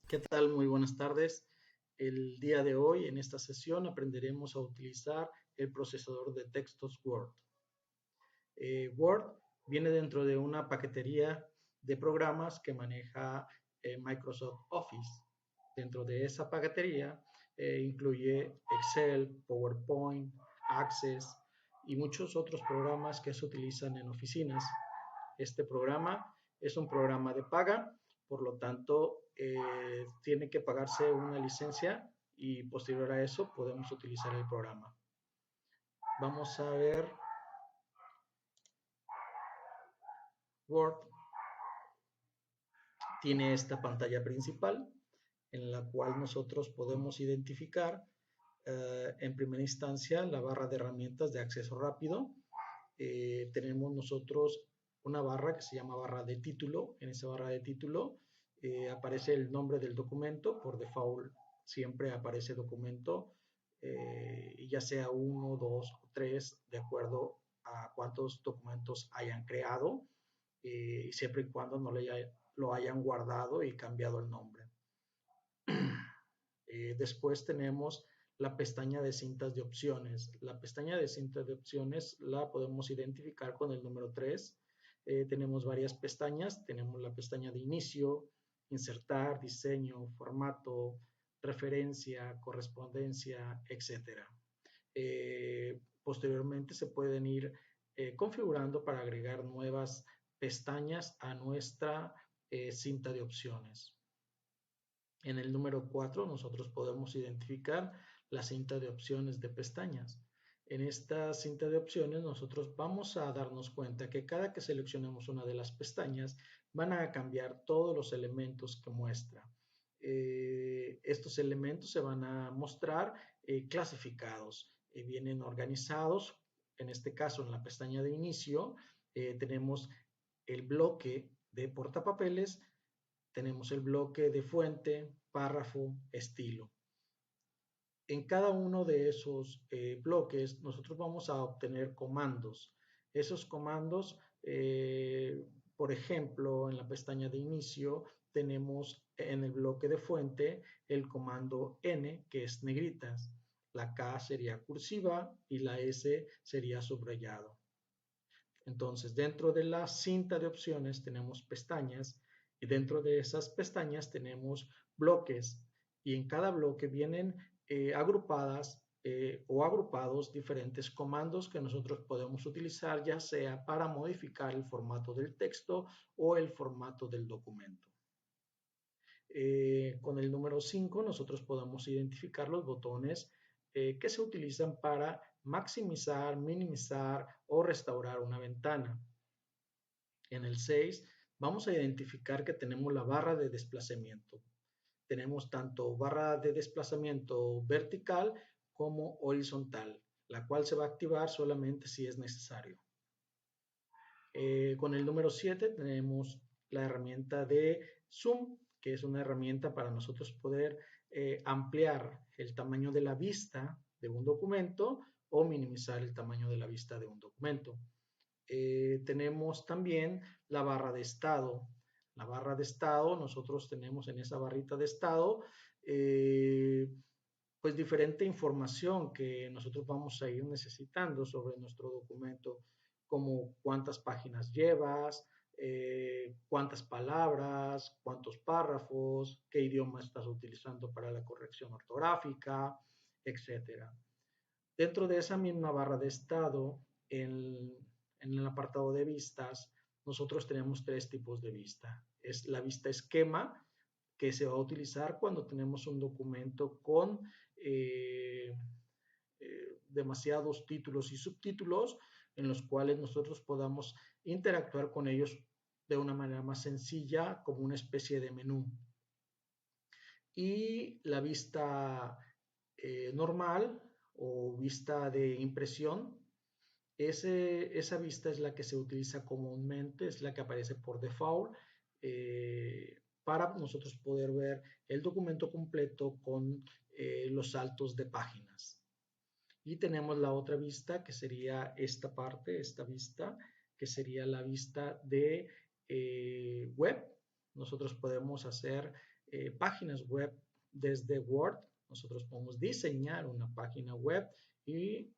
¿Qué tal? Muy buenas tardes. El día de hoy, en esta sesión, aprenderemos a utilizar el procesador de textos Word. Word viene dentro de una paquetería de programas que maneja Microsoft Office. Dentro de esa paquetería incluye Excel, PowerPoint, Access y muchos otros programas que se utilizan en oficinas. Este programa es un programa de paga, por lo tanto, tiene que pagarse una licencia y posterior a eso podemos utilizar el programa. Vamos a ver Word. Tiene esta pantalla principal en la cual nosotros podemos identificar en primera instancia la barra de herramientas de acceso rápido. Tenemos nosotros una barra que se llama barra de título. En esa barra de título aparece el nombre del documento. Por default siempre aparece documento, ya sea uno, dos o tres, de acuerdo a cuántos documentos hayan creado, siempre y cuando no lo hayan guardado y cambiado el nombre. Después tenemos la pestaña de cintas de opciones. La pestaña de cintas de opciones la podemos identificar con el número 3. Tenemos varias pestañas. Tenemos la pestaña de inicio, insertar, diseño, formato, referencia, correspondencia, etc. Posteriormente se pueden ir configurando para agregar nuevas pestañas a nuestra cinta de opciones. En el número 4 nosotros podemos identificar la cinta de opciones de pestañas. En esta cinta de opciones nosotros vamos a darnos cuenta que cada que seleccionemos una de las pestañas van a cambiar todos los elementos que muestra. Estos elementos se van a mostrar clasificados, vienen organizados. En este caso, en la pestaña de inicio tenemos el bloque de portapapeles, tenemos el bloque de fuente, párrafo, estilo. En cada uno de esos bloques nosotros vamos a obtener comandos. Esos comandos, por ejemplo, en la pestaña de inicio tenemos en el bloque de fuente el comando N, que es negritas. La K sería cursiva y la S sería subrayado. Entonces, dentro de la cinta de opciones tenemos pestañas y dentro de esas pestañas tenemos bloques y en cada bloque vienen agrupadas o agrupados diferentes comandos que nosotros podemos utilizar, ya sea para modificar el formato del texto o el formato del documento. Con el número 5 nosotros podemos identificar los botones que se utilizan para maximizar, minimizar o restaurar una ventana. En el 6 vamos a identificar que tenemos la barra de desplazamiento. Tenemos tanto barra de desplazamiento vertical como horizontal, la cual se va a activar solamente si es necesario. Con el número 7 tenemos la herramienta de zoom, que es una herramienta para nosotros poder ampliar el tamaño de la vista de un documento o minimizar el tamaño de la vista de un documento. Tenemos también la barra de estado. La barra de estado, nosotros tenemos en esa barrita de estado pues diferente información que nosotros vamos a ir necesitando sobre nuestro documento, como cuántas páginas llevas, cuántas palabras, cuántos párrafos, qué idioma estás utilizando para la corrección ortográfica, etcétera. Dentro de esa misma barra de estado, en el apartado de vistas, nosotros tenemos tres tipos de vista. Es la vista esquema, que se va a utilizar cuando tenemos un documento con demasiados títulos y subtítulos en los cuales nosotros podamos interactuar con ellos de una manera más sencilla, como una especie de menú. Y la vista normal o vista de impresión, esa vista es la que se utiliza comúnmente, es la que aparece por default para nosotros poder ver el documento completo con los saltos de páginas. Y tenemos la otra vista que sería esta parte, esta vista, que sería la vista de web. Nosotros podemos hacer páginas web desde Word. Nosotros podemos diseñar una página web y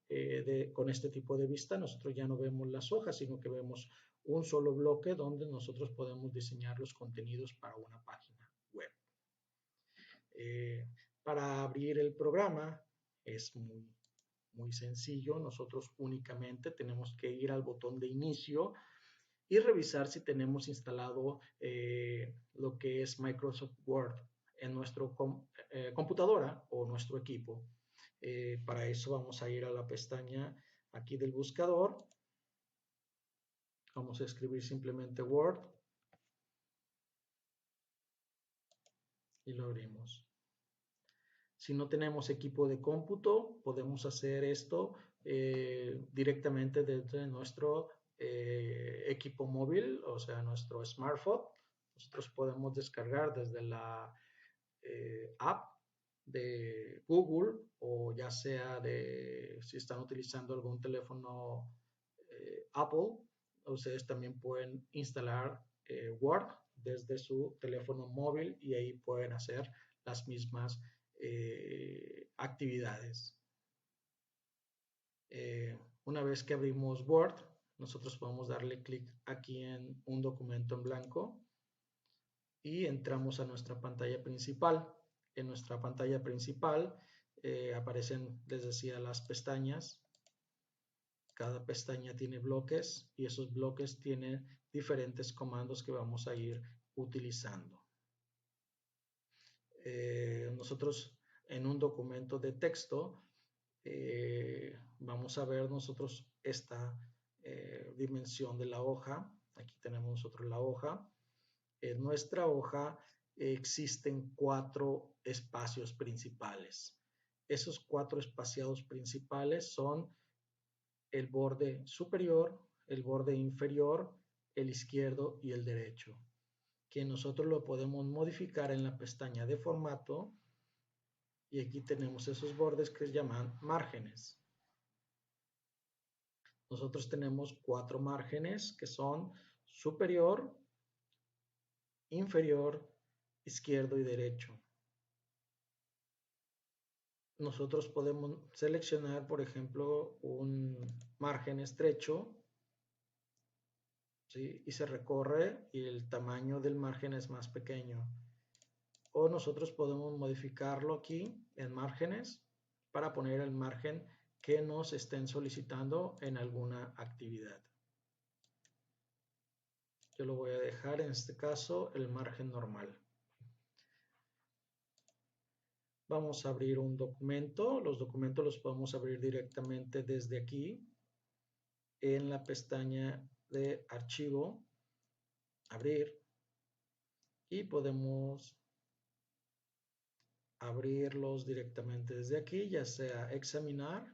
con este tipo de vista nosotros ya no vemos las hojas, sino que vemos un solo bloque donde nosotros podemos diseñar los contenidos para una página web. Para abrir el programa es muy sencillo. Nosotros únicamente tenemos que ir al botón de inicio y revisar si tenemos instalado lo que es Microsoft Word en nuestra computadora o nuestro equipo. Para eso vamos a ir a la pestaña aquí del buscador. Vamos a escribir simplemente Word y lo abrimos. Si no tenemos equipo de cómputo, podemos hacer esto directamente desde nuestro equipo móvil, o sea, nuestro smartphone. Nosotros podemos descargar desde la app de Google o ya sea si están utilizando algún teléfono Apple, ustedes también pueden instalar Word desde su teléfono móvil y ahí pueden hacer las mismas actividades. Una vez que abrimos Word, nosotros podemos darle clic aquí en un documento en blanco y entramos a nuestra pantalla principal. En nuestra pantalla principal aparecen, les decía, las pestañas. Cada pestaña tiene bloques y esos bloques tienen diferentes comandos que vamos a ir utilizando. Nosotros en un documento de texto vamos a ver nosotros esta dimensión de la hoja. Aquí tenemos nosotros la hoja. En nuestra hoja existen 4 espacios principales. Esos 4 espaciados principales son el borde superior, el borde inferior, el izquierdo y el derecho, que nosotros lo podemos modificar en la pestaña de formato y aquí tenemos esos bordes que se llaman márgenes. Nosotros tenemos 4 márgenes que son superior, inferior, izquierdo y derecho. Nosotros podemos seleccionar, por ejemplo, un margen estrecho, ¿sí? Y se recorre y el tamaño del margen es más pequeño. O nosotros podemos modificarlo aquí en márgenes para poner el margen que nos estén solicitando en alguna actividad. Yo lo voy a dejar en este caso el margen normal. Vamos a abrir un documento. Los documentos los podemos abrir directamente desde aquí en la pestaña de archivo, abrir, y podemos abrirlos directamente desde aquí, ya sea examinar.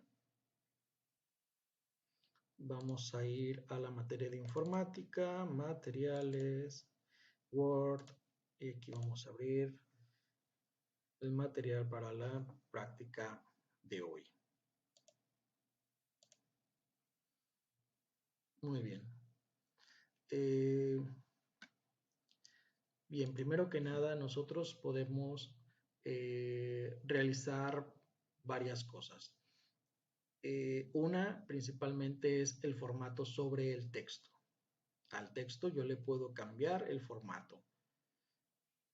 Vamos a ir a la materia de informática, materiales, Word, y aquí vamos a abrir el material para la práctica de hoy. Muy bien. Bien, primero que nada, nosotros podemos realizar varias cosas. Una principalmente es el formato sobre el texto. Al texto yo le puedo cambiar el formato.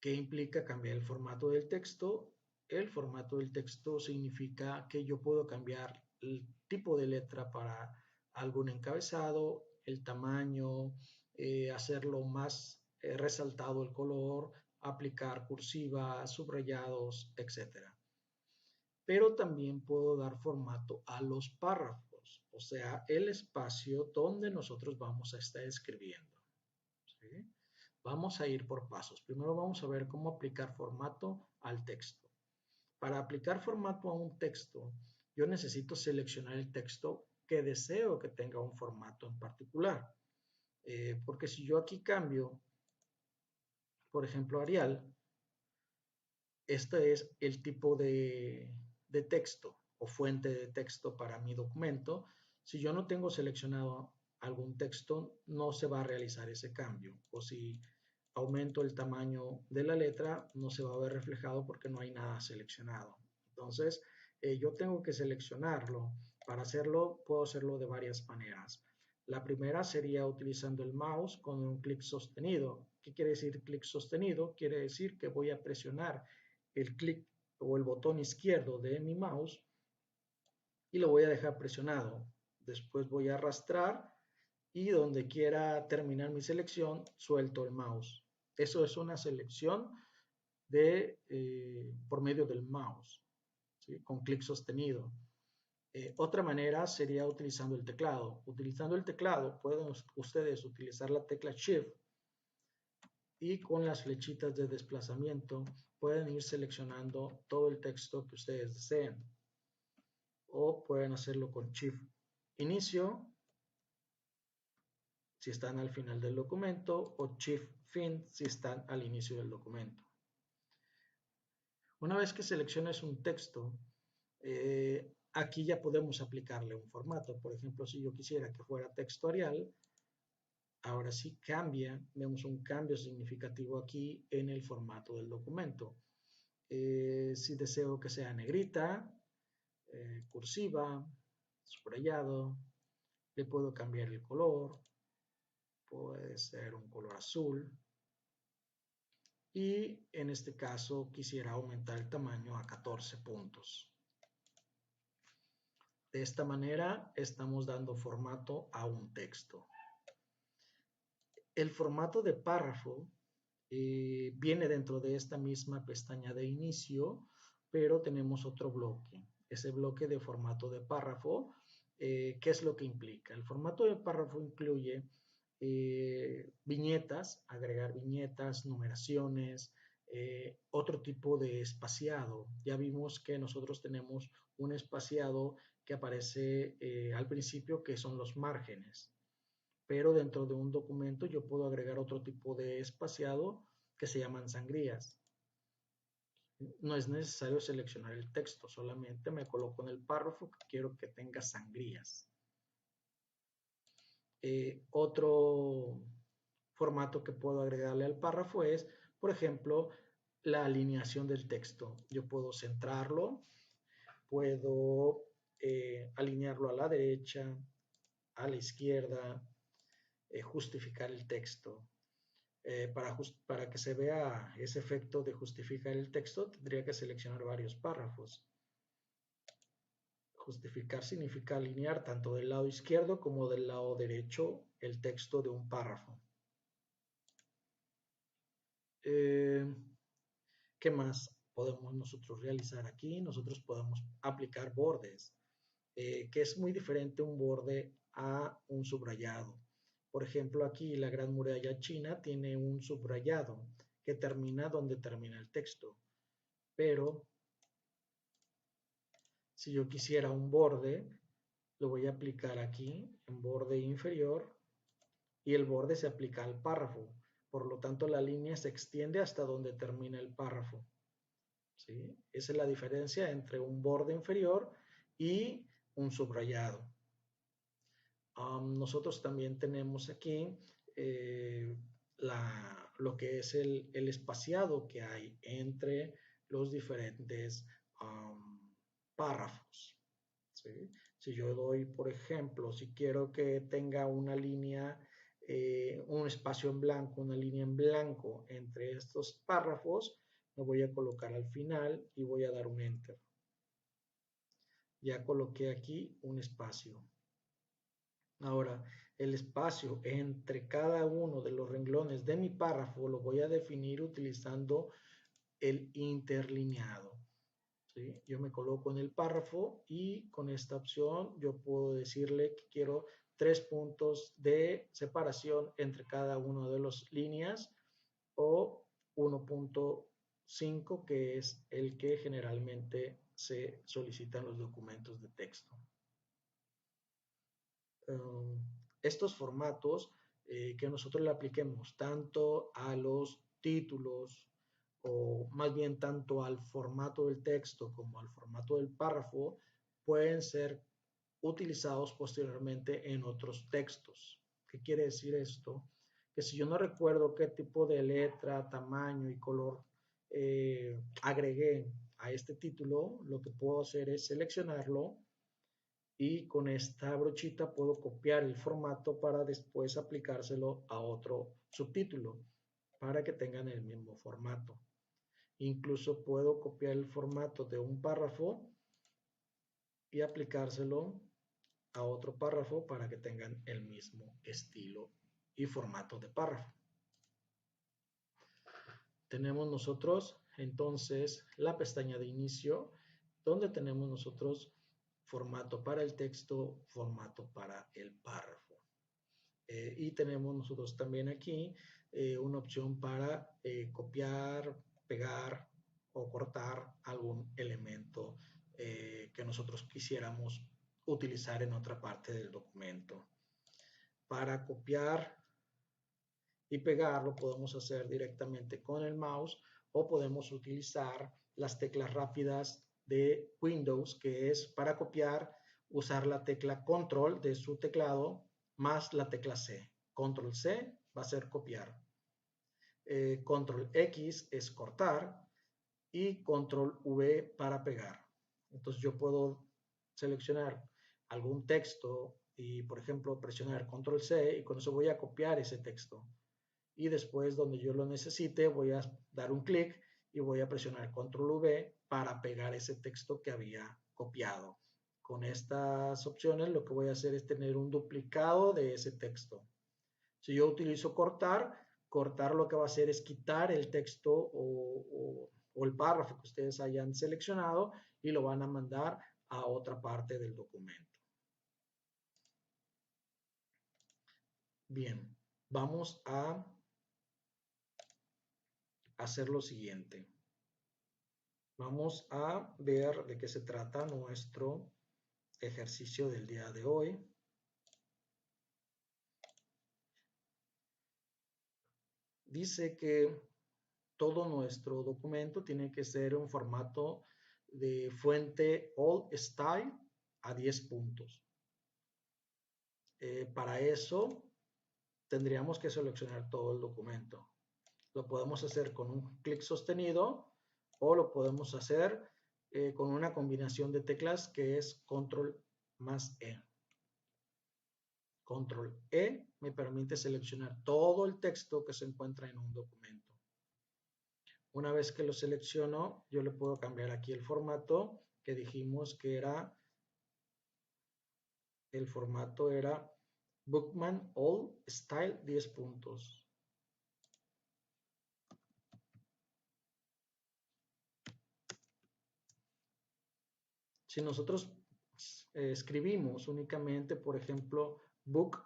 ¿Qué implica cambiar el formato del texto? El formato del texto significa que yo puedo cambiar el tipo de letra para algún encabezado, el tamaño, hacerlo más resaltado el color, aplicar cursiva, subrayados, etc. Pero también puedo dar formato a los párrafos, o sea, el espacio donde nosotros vamos a estar escribiendo. ¿Sí? Vamos a ir por pasos. Primero vamos a ver cómo aplicar formato al texto. Para aplicar formato a un texto, yo necesito seleccionar el texto que deseo que tenga un formato en particular. Porque si yo aquí cambio, por ejemplo, Arial, este es el tipo de texto o fuente de texto para mi documento. Si yo no tengo seleccionado algún texto, no se va a realizar ese cambio. O si aumento el tamaño de la letra, no se va a ver reflejado porque no hay nada seleccionado. Entonces, yo tengo que seleccionarlo. Para hacerlo, puedo hacerlo de varias maneras. La primera sería utilizando el mouse con un clic sostenido. ¿Qué quiere decir clic sostenido? Quiere decir que voy a presionar el clic o el botón izquierdo de mi mouse y lo voy a dejar presionado. Después voy a arrastrar y donde quiera terminar mi selección, suelto el mouse. Eso es una selección por medio del mouse, ¿sí? Con clic sostenido. Otra manera sería utilizando el teclado. Utilizando el teclado pueden ustedes utilizar la tecla Shift y con las flechitas de desplazamiento pueden ir seleccionando todo el texto que ustedes deseen. O pueden hacerlo con Shift Inicio si están al final del documento o Shift Fin si están al inicio del documento. Una vez que selecciones un texto, aquí ya podemos aplicarle un formato. Por ejemplo, si yo quisiera que fuera texto Arial, ahora sí cambia, vemos un cambio significativo aquí en el formato del documento. Si deseo que sea negrita, cursiva, subrayado, le puedo cambiar el color, puede ser un color azul. Y en este caso quisiera aumentar el tamaño a 14 puntos. De esta manera estamos dando formato a un texto. El formato de párrafo viene dentro de esta misma pestaña de inicio, pero tenemos otro bloque. Ese bloque de formato de párrafo, ¿qué es lo que implica? El formato de párrafo incluye viñetas, agregar viñetas, numeraciones, otro tipo de espaciado. Ya vimos que nosotros tenemos un espaciado que aparece al principio, que son los márgenes. Pero dentro de un documento yo puedo agregar otro tipo de espaciado que se llaman sangrías. No es necesario seleccionar el texto, solamente me coloco en el párrafo que quiero que tenga sangrías. Otro formato que puedo agregarle al párrafo es, por ejemplo, la alineación del texto. Yo puedo centrarlo, puedo alinearlo a la derecha, a la izquierda, justificar el texto. Para que se vea ese efecto de justificar el texto, tendría que seleccionar varios párrafos. Justificar significa alinear tanto del lado izquierdo como del lado derecho el texto de un párrafo. ¿Qué más podemos nosotros realizar aquí? Nosotros podemos aplicar bordes, que es muy diferente un borde a un subrayado. Por ejemplo, aquí la Gran Muralla China tiene un subrayado que termina donde termina el texto. Pero si yo quisiera un borde, lo voy a aplicar aquí en borde inferior y el borde se aplica al párrafo. Por lo tanto, la línea se extiende hasta donde termina el párrafo. ¿Sí? Esa es la diferencia entre un borde inferior y un subrayado. Nosotros también tenemos aquí lo que es el espaciado que hay entre los diferentes párrafos. ¿Sí? Si yo doy, por ejemplo, si quiero que tenga una línea, un espacio en blanco, una línea en blanco entre estos párrafos, me voy a colocar al final y voy a dar un enter. Ya coloqué aquí un espacio. Ahora, el espacio entre cada uno de los renglones de mi párrafo lo voy a definir utilizando el interlineado. ¿Sí? Yo me coloco en el párrafo y con esta opción yo puedo decirle que quiero 3 puntos de separación entre cada una de las líneas o 1.5, que es el que generalmente se solicita en los documentos de texto. Estos formatos que nosotros le apliquemos tanto a los títulos o más bien tanto al formato del texto como al formato del párrafo pueden ser utilizados posteriormente en otros textos. ¿Qué quiere decir esto? que si yo no recuerdo qué tipo de letra, tamaño y color agregué a este título, lo que puedo hacer es seleccionarlo y con esta brochita puedo copiar el formato para después aplicárselo a otro subtítulo para que tengan el mismo formato. Incluso puedo copiar el formato de un párrafo y aplicárselo a otro párrafo para que tengan el mismo estilo y formato de párrafo. Tenemos nosotros entonces la pestaña de inicio, donde tenemos nosotros formato para el texto, formato para el párrafo. Y tenemos nosotros también aquí una opción para copiar, pegar o cortar algún elemento que nosotros quisiéramos utilizar en otra parte del documento. Para copiar y pegarlo podemos hacer directamente con el mouse o podemos utilizar las teclas rápidas de Windows, que es para copiar, usar la tecla Control de su teclado más la tecla C. Control C va a ser copiar. Control X es cortar y Control V para pegar. Entonces yo puedo seleccionar algún texto y, por ejemplo, presionar Control C y con eso voy a copiar ese texto. Y después, donde yo lo necesite, voy a dar un clic y voy a presionar Control V para pegar ese texto que había copiado. Con estas opciones lo que voy a hacer es tener un duplicado de ese texto. Si yo utilizo cortar, cortar lo que va a hacer es quitar el texto o el párrafo que ustedes hayan seleccionado y lo van a mandar a otra parte del documento. Bien, vamos a hacer lo siguiente. Vamos a ver de qué se trata nuestro ejercicio del día de hoy. Dice que todo nuestro documento tiene que ser un formato de fuente All Style a 10 puntos. Para eso tendríamos que seleccionar todo el documento. Lo podemos hacer con un clic sostenido o lo podemos hacer con una combinación de teclas que es Control más E. Control E me permite seleccionar todo el texto que se encuentra en un documento. Una vez que lo selecciono, yo le puedo cambiar aquí el formato que dijimos que era, el formato era Bookman All Style 10 puntos. Si nosotros escribimos únicamente, por ejemplo, book,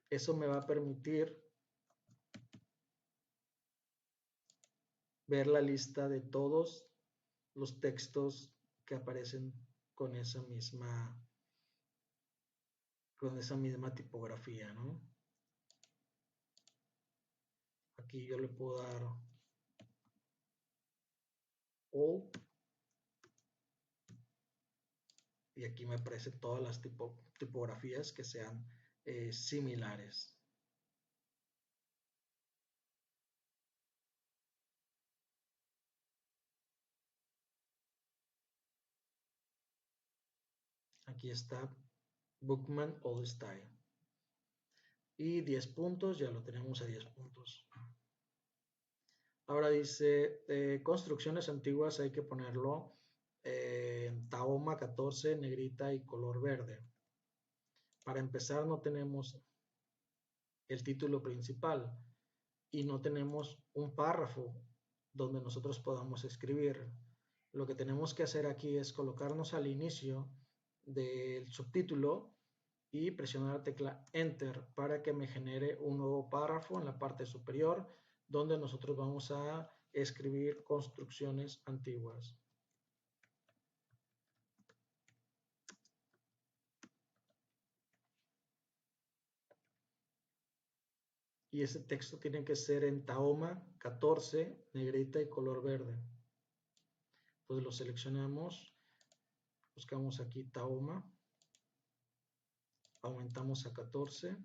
eso me va a permitir ver la lista de todos los textos que aparecen con esa misma tipografía, ¿no? Aquí yo le puedo dar all y aquí me aparecen todas las tipografías que sean similares. Aquí está Bookman All Style. Y 10 puntos, ya lo tenemos a 10 puntos. Ahora dice, construcciones antiguas hay que ponerlo en Tahoma 14, negrita y color verde. Para empezar no tenemos el título principal y no tenemos un párrafo donde nosotros podamos escribir. Lo que tenemos que hacer aquí es colocarnos al inicio del subtítulo y presionar la tecla Enter para que me genere un nuevo párrafo en la parte superior donde nosotros vamos a escribir construcciones antiguas. Y ese texto tiene que ser en Tahoma 14, negrita y color verde. Entonces lo seleccionamos, buscamos aquí Tahoma, aumentamos a 14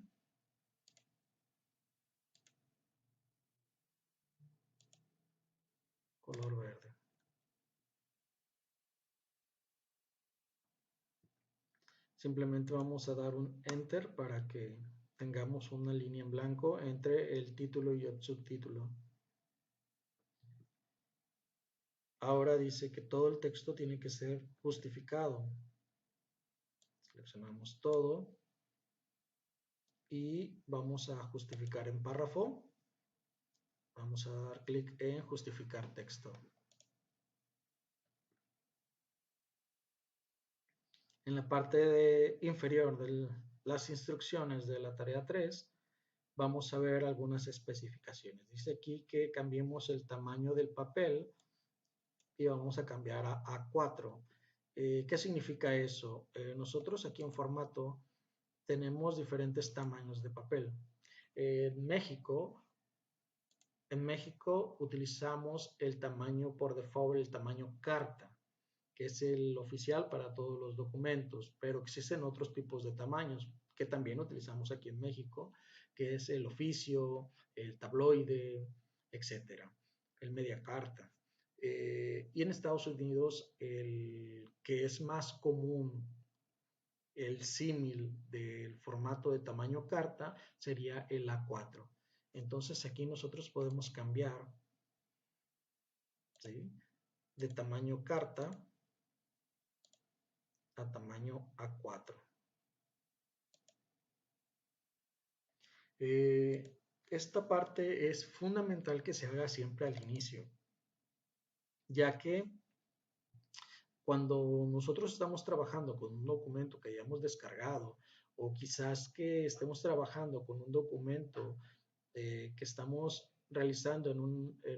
Simplemente vamos a dar un Enter para que tengamos una línea en blanco entre el título y el subtítulo. Ahora dice que todo el texto tiene que ser justificado. Seleccionamos todo y vamos a justificar en párrafo. Vamos a dar clic en justificar texto. En la parte inferior de las instrucciones de la tarea 3, vamos a ver algunas especificaciones. Dice aquí que cambiemos el tamaño del papel y vamos a cambiar a A4. ¿Qué significa eso? Nosotros aquí en formato tenemos diferentes tamaños de papel. En México utilizamos el tamaño por default, el tamaño carta, que es el oficial para todos los documentos, pero existen otros tipos de tamaños que también utilizamos aquí en México, que es el oficio, el tabloide, etcétera, el media carta. Y en Estados Unidos, el que es más común, el símil del formato de tamaño carta sería el A4. Entonces aquí nosotros podemos cambiar, ¿sí?, de tamaño carta a tamaño A4. Esta parte es fundamental que se haga siempre al inicio, ya que cuando nosotros estamos trabajando con un documento que hayamos descargado o quizás que estemos trabajando con un documento que estamos realizando en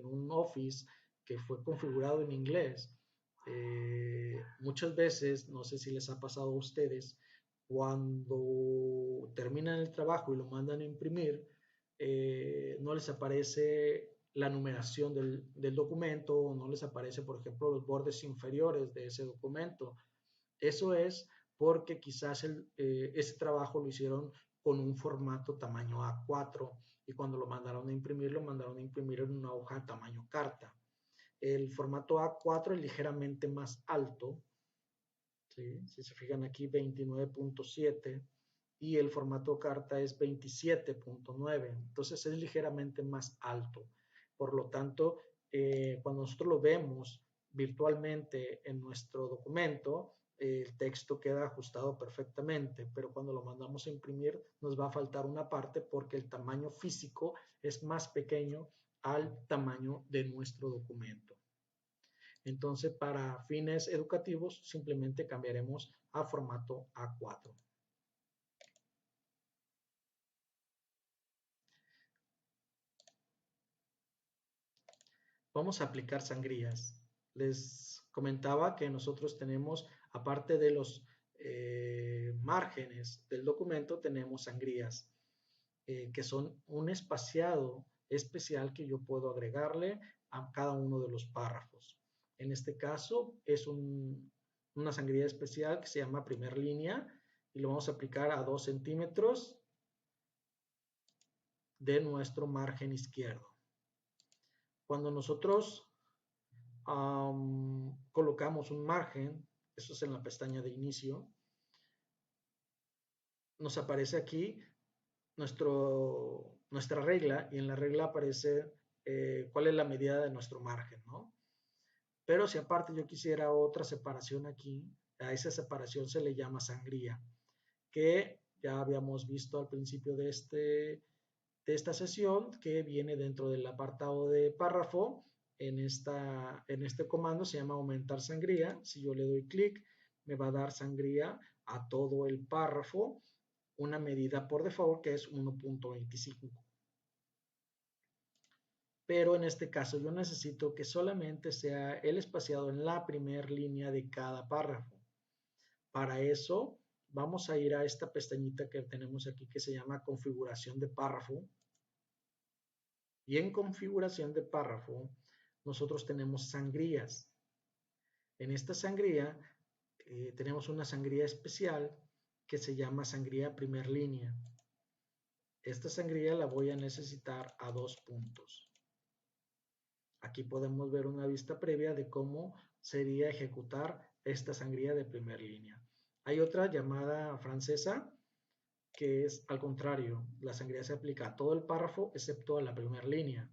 un Office que fue configurado en inglés, muchas veces, no sé si les ha pasado a ustedes, cuando terminan el trabajo y lo mandan a imprimir, no les aparece la numeración del documento, o no les aparece, por ejemplo, los bordes inferiores de ese documento. Eso es porque quizás ese trabajo lo hicieron con un formato tamaño A4 y cuando lo mandaron a imprimir en una hoja tamaño carta. El formato A4 es ligeramente más alto, ¿sí? Si se fijan aquí 29.7 y el formato carta es 27.9, entonces es ligeramente más alto. Por lo tanto, cuando nosotros lo vemos virtualmente en nuestro documento, el texto queda ajustado perfectamente, pero cuando lo mandamos a imprimir nos va a faltar una parte porque el tamaño físico es más pequeño al tamaño de nuestro documento. Entonces, para fines educativos, simplemente cambiaremos a formato A4. Vamos a aplicar sangrías. Les comentaba que nosotros tenemos, aparte de los márgenes del documento, tenemos sangrías, que son un espaciado especial que yo puedo agregarle a cada uno de los párrafos. En este caso es una sangría especial que se llama primer línea y lo vamos a aplicar a 2 centímetros de nuestro margen izquierdo. Cuando nosotros colocamos un margen, eso es en la pestaña de inicio, nos aparece aquí nuestra regla y en la regla aparece cuál es la medida de nuestro margen, ¿no? Pero si aparte yo quisiera otra separación aquí, a esa separación se le llama sangría, que ya habíamos visto al principio de esta sesión, que viene dentro del apartado de párrafo. En este comando se llama aumentar sangría. Si yo le doy clic, me va a dar sangría a todo el párrafo, una medida por default que es 1.25. Pero en este caso yo necesito que solamente sea el espaciado en la primera línea de cada párrafo. Para eso vamos a ir a esta pestañita que tenemos aquí que se llama configuración de párrafo. Y en configuración de párrafo nosotros tenemos sangrías. En esta sangría tenemos una sangría especial que se llama sangría primer línea. Esta sangría la voy a necesitar a 2 puntos. Aquí podemos ver una vista previa de cómo sería ejecutar esta sangría de primer línea. Hay otra llamada francesa que es al contrario, la sangría se aplica a todo el párrafo excepto a la primera línea.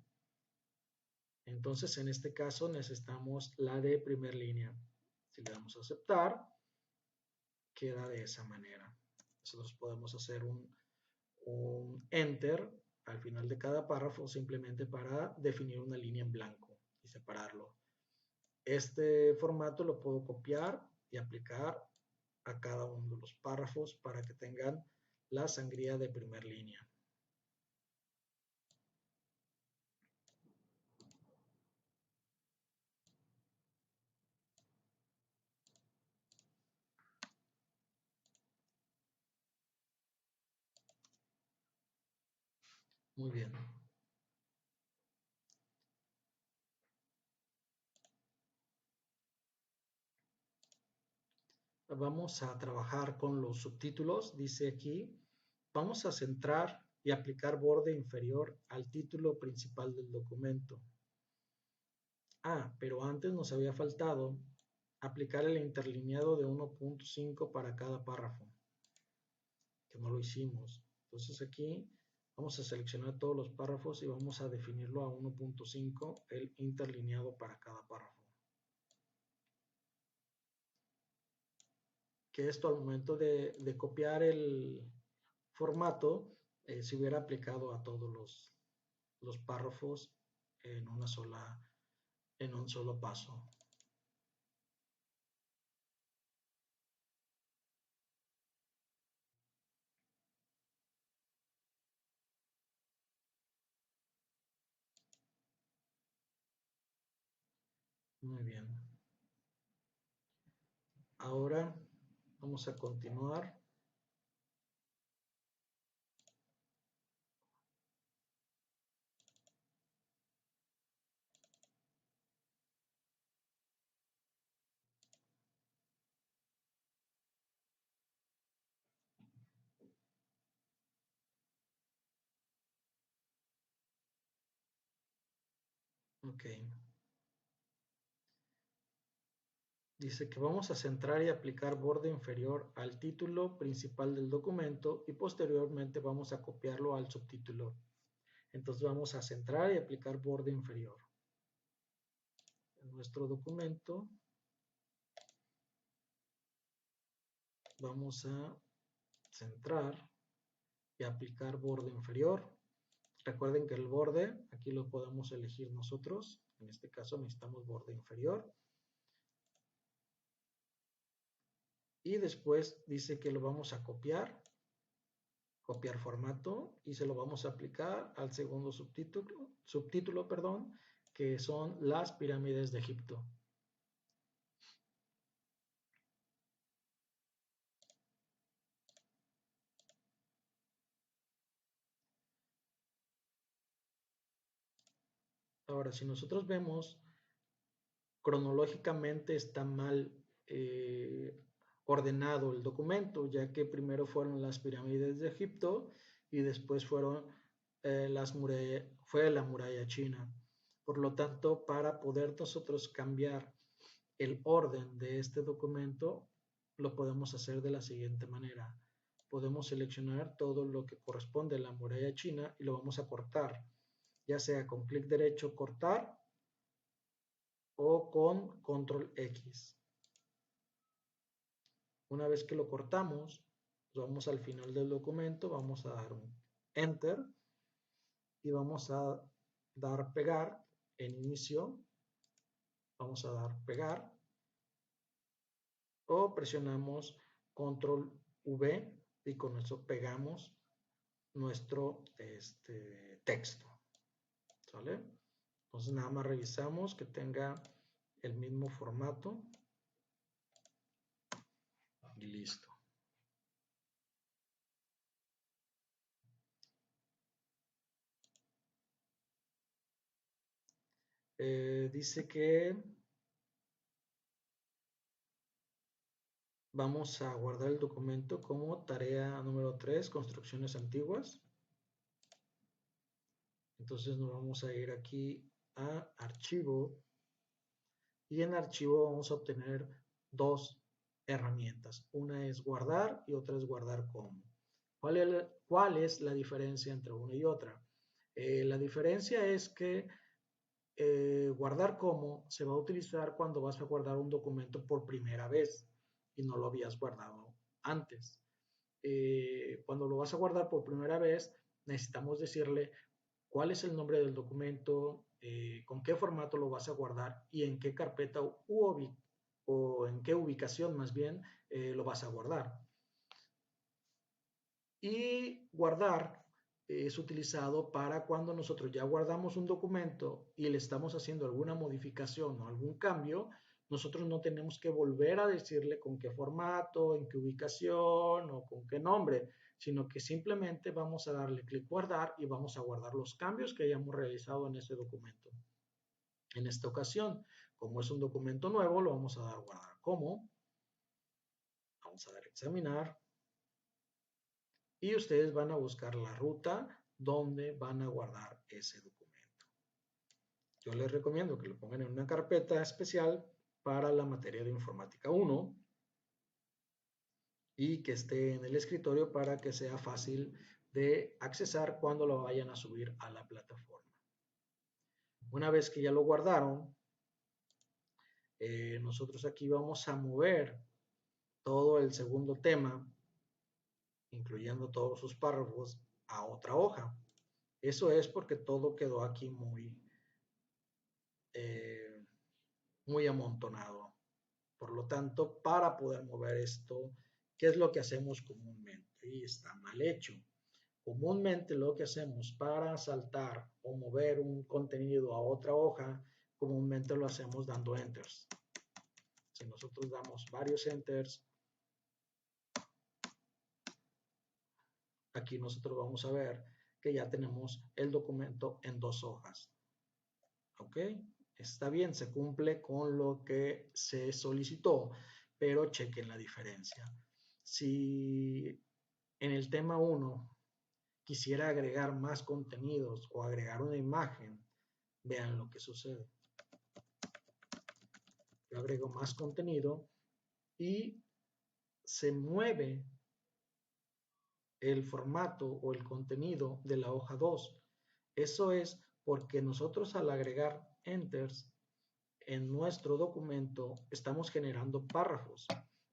Entonces, en este caso necesitamos la de primera línea. Si le damos a aceptar, queda de esa manera. Nosotros podemos hacer un enter al final de cada párrafo simplemente para definir una línea en blanco y separarlo. Este formato lo puedo copiar y aplicar a cada uno de los párrafos para que tengan la sangría de primera línea. Muy bien. Vamos a trabajar con los subtítulos. Dice aquí, vamos a centrar y aplicar borde inferior al título principal del documento. Pero antes nos había faltado aplicar el interlineado de 1.5 para cada párrafo, que no lo hicimos. Entonces aquí vamos a seleccionar todos los párrafos y vamos a definirlo a 1.5 el interlineado para cada párrafo. Que esto al momento de copiar el formato se hubiera aplicado a todos los párrafos en en un solo paso. Muy bien. Ahora vamos a continuar. Ok. Dice que vamos a centrar y aplicar borde inferior al título principal del documento y posteriormente vamos a copiarlo al subtítulo. Entonces vamos a centrar y aplicar borde inferior. En nuestro documento vamos a centrar y aplicar borde inferior. Recuerden que el borde aquí lo podemos elegir nosotros. En este caso necesitamos borde inferior. Y después dice que lo vamos a copiar formato y se lo vamos a aplicar al segundo subtítulo, perdón, que son las pirámides de Egipto. Ahora, si nosotros vemos, cronológicamente está mal ordenado el documento, ya que primero fueron las pirámides de Egipto y después fue la muralla china. Por lo tanto, para poder nosotros cambiar el orden de este documento, lo podemos hacer de la siguiente manera. Podemos seleccionar todo lo que corresponde a la muralla china y lo vamos a cortar, ya sea con clic derecho cortar o con control X. Una vez que lo cortamos, vamos al final del documento, vamos a dar un enter y vamos a dar pegar en inicio, vamos a dar pegar o presionamos control V y con eso pegamos nuestro texto, ¿sale? Entonces nada más revisamos que tenga el mismo formato y listo. Dice que vamos a guardar el documento como tarea número 3, construcciones antiguas. Entonces nos vamos a ir aquí a archivo y en archivo vamos a obtener dos herramientas. Una es guardar y otra es guardar como. ¿Cuál es la diferencia entre una y otra? La diferencia es que guardar como se va a utilizar cuando vas a guardar un documento por primera vez y no lo habías guardado antes. Cuando lo vas a guardar por primera vez, necesitamos decirle cuál es el nombre del documento, con qué formato lo vas a guardar y en qué carpeta o en qué ubicación más bien lo vas a guardar. Y guardar es utilizado para cuando nosotros ya guardamos un documento y le estamos haciendo alguna modificación o algún cambio, nosotros no tenemos que volver a decirle con qué formato, en qué ubicación o con qué nombre, sino que simplemente vamos a darle clic guardar y vamos a guardar los cambios que hayamos realizado en ese documento. En esta ocasión, como es un documento nuevo, lo vamos a dar guardar como. Vamos a dar examinar y ustedes van a buscar la ruta donde van a guardar ese documento. Yo les recomiendo que lo pongan en una carpeta especial para la materia de informática 1 y que esté en el escritorio para que sea fácil de accesar cuando lo vayan a subir a la plataforma. Una vez que ya lo guardaron, nosotros aquí vamos a mover todo el segundo tema, incluyendo todos sus párrafos, a otra hoja. Eso es porque todo quedó aquí eh, muy amontonado. Por lo tanto, para poder mover esto, ¿qué es lo que hacemos comúnmente? Y está mal hecho. Comúnmente lo que hacemos para saltar o mover un contenido a otra hoja, comúnmente lo hacemos dando enters. Si nosotros damos varios enters, aquí nosotros vamos a ver que ya tenemos el documento en 2 hojas. ¿Ok? Está bien, se cumple con lo que se solicitó, pero chequen la diferencia. Si en el tema 1 quisiera agregar más contenidos o agregar una imagen, vean lo que sucede. Yo agrego más contenido y se mueve el formato o el contenido de la hoja 2. Eso es porque nosotros al agregar enters en nuestro documento estamos generando párrafos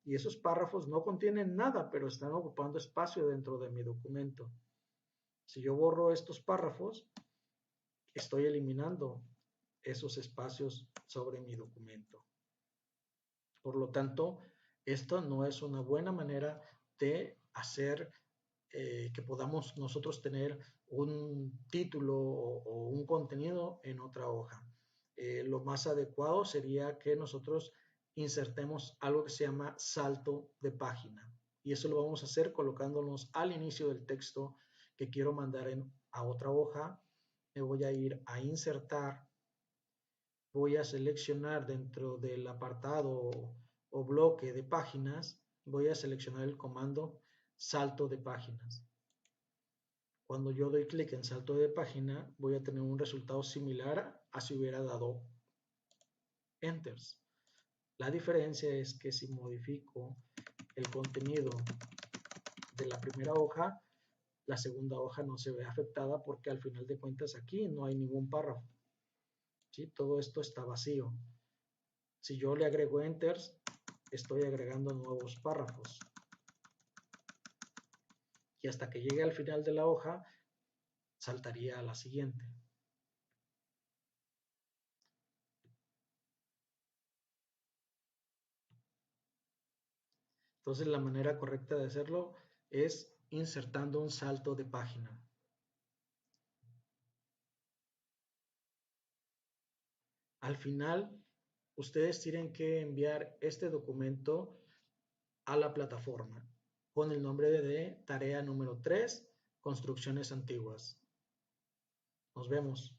y esos párrafos no contienen nada, pero están ocupando espacio dentro de mi documento. Si yo borro estos párrafos, estoy eliminando esos espacios sobre mi documento. Por lo tanto, esto no es una buena manera de hacer que podamos nosotros tener un título o un contenido en otra hoja. Lo más adecuado sería que nosotros insertemos algo que se llama salto de página. Y eso lo vamos a hacer colocándonos al inicio del texto que quiero mandar a otra hoja. Me voy a ir a insertar. Voy a seleccionar dentro del apartado o bloque de páginas, voy a seleccionar el comando salto de páginas. Cuando yo doy clic en salto de página, voy a tener un resultado similar a si hubiera dado enters. La diferencia es que si modifico el contenido de la primera hoja, la segunda hoja no se ve afectada porque al final de cuentas aquí no hay ningún párrafo. ¿Sí? Todo esto está vacío. Si yo le agrego enters, estoy agregando nuevos párrafos. Y hasta que llegue al final de la hoja, saltaría a la siguiente. Entonces la manera correcta de hacerlo es insertando un salto de página. Al final, ustedes tienen que enviar este documento a la plataforma con el nombre de tarea número 3, construcciones antiguas. Nos vemos.